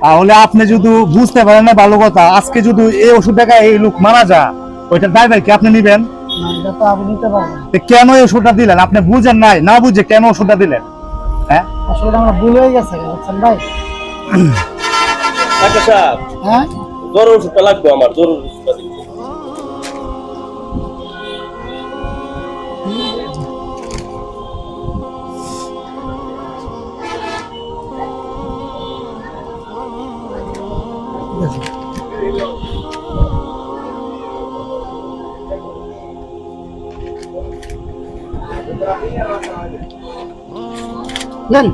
তাহলে আপনি যদি বুঝতে পারেন না ভালো কথা, আজকে যদি এই ওষুধ টাকা এই লোক মারা যা, ওইটা ড্রাইভার কি আপনি নিবেন? কেন এই ওষুধটা দিলেন? আপনি বুঝেন নাই, না বুঝে কেন ওষুধটা দিলেন? হ্যাঁ আসলে আমরা ভুল হয়ে গেছে বুঝছেন ভাই। ডাক্তার সাহেব, হ্যাঁ জ্বরের ওষুধটা লাগবে আমার, জ্বরের ওষুধটা দিন। নেন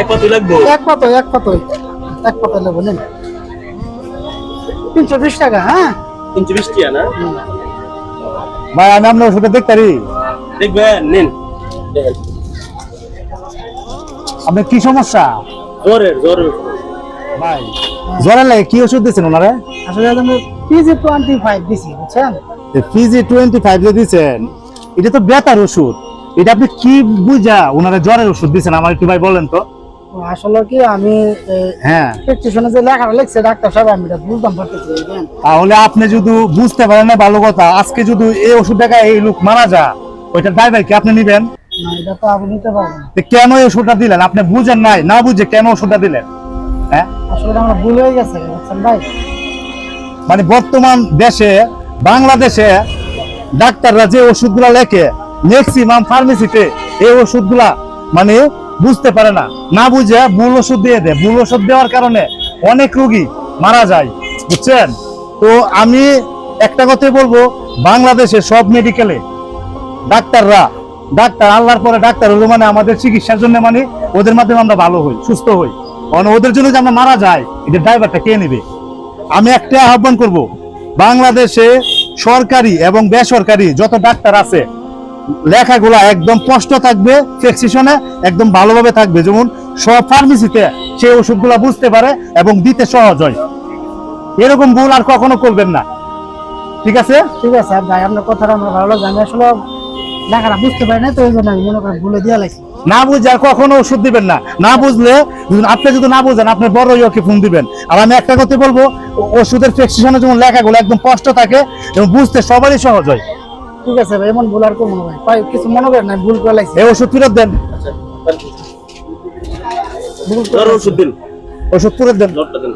এক পাতা লাগবে, এক পাতা নেবো নেন 320 টাকা। হ্যাঁ 320 টাকা না? ভাই আমি আপনার ওষুধটা দেখতে পারি? দেখবেন, নিন দেখেন। আপনার কি সমস্যা? জ্বরের ভাই জ্বরের লাগে কি ওষুধ দিচ্ছেন ওনারে? আসলে আমি পিজি 25 দিছি বুঝছেন। পিজি 25 যে দিচ্ছেন, এটা তো ব্যথার ওষুধ। এটা আপনি কি বুঝা ওনারে জ্বরের ওষুধ দিচ্ছেন আমার একটু ভাই বলেন তো। আসলে কি আমি হ্যাঁ প্রেসক্রিপশনে যে লেখাটা লিখছে ডাক্তার সাহেব আমি এটা বুঝতাম পারতেছি না। তাহলে আপনি যদি বুঝতে পারেন না ভালো কথা, আজকে যদি এই ওষুধ টাকা এই লোক মারা যা, ওইটা ড্রাইভার কি আপনি নিবেন? না এটা তো আপনি নিতে পারবেন না। কেন এই ওষুধটা দিলেন? আপনি বুঝেন নাই, না বুঝে কেন ওষুধটা দিলেন? হ্যাঁ আসলে আমরা ভুল হয়ে গেছে বুঝছেন ভাই। মানে বর্তমান দেশে বাংলাদেশে ডাক্তাররা যে ওষুধগুলা লেখে ম্যাক্সিমাম ফার্মেসিতে এই ওষুধগুলা মানে বুঝতে পারে না, না বুঝে ভুল ওষুধ দিয়ে দেয়। ভুল ওষুধ দেওয়ার কারণে অনেক রোগী মারা যায় বুঝছেন। তো আমি একটা কথাই বলবো, বাংলাদেশে সব মেডিকেলে ডাক্তার আল্লাহর পরে ডাক্তার হলো মানে আমাদের চিকিৎসার জন্য, মানে ওদের মাধ্যমে আমরা ভালো হই, সুস্থ হই। কারণ ওদের জন্য যে আমরা মারা যাই, এটা ড্রাইভারটা কে নেবে? আমি একটা আহ্বান করব, বাংলাদেশে সরকারি এবং বেসরকারি যত ডাক্তার আছে লেখাগুলা একদম স্পষ্ট থাকবে, প্রেসক্রিপশনে একদম ভালোভাবে থাকবে, যেমন সব ফার্মেসিতে সেই ওষুধগুলা বুঝতে পারে এবং দিতে সহজ হয়। এরকম ভুল আর কখনো করবেন না, ঠিক আছে? ঠিক আছে ভাই, আপনার কথাটা আমরা ভালো লাগছে। আমি আসলে লেখাটা বুঝতে পারি না, তো এই জন্য আমি মনে করি ভুলে দিয়ে লাগছি। না বুঝে আর কখনো ওষুধ দিবেন না। না বুঝলে আপনি যদি না বুঝেন আপনার বড় ইয়েকে ফোন দিবেন। আর আমি একটা কথা বলবো, ওষুধের প্রেসক্রিপশনে যেমন লেখাগুলো একদম স্পষ্ট থাকে এবং বুঝতে সবারই সহজ হয়। ঠিক আছে ভাই, এমন ভুল আর করবো না ভাই। কিছু মনে করেন না, ভুল করে লাগছে। এই ওষুধ ফেরত দেন, ভুল করে জ্বরের ওষুধ দিন, ওষুধ ফেরত দেন। জ্বরটা দিন।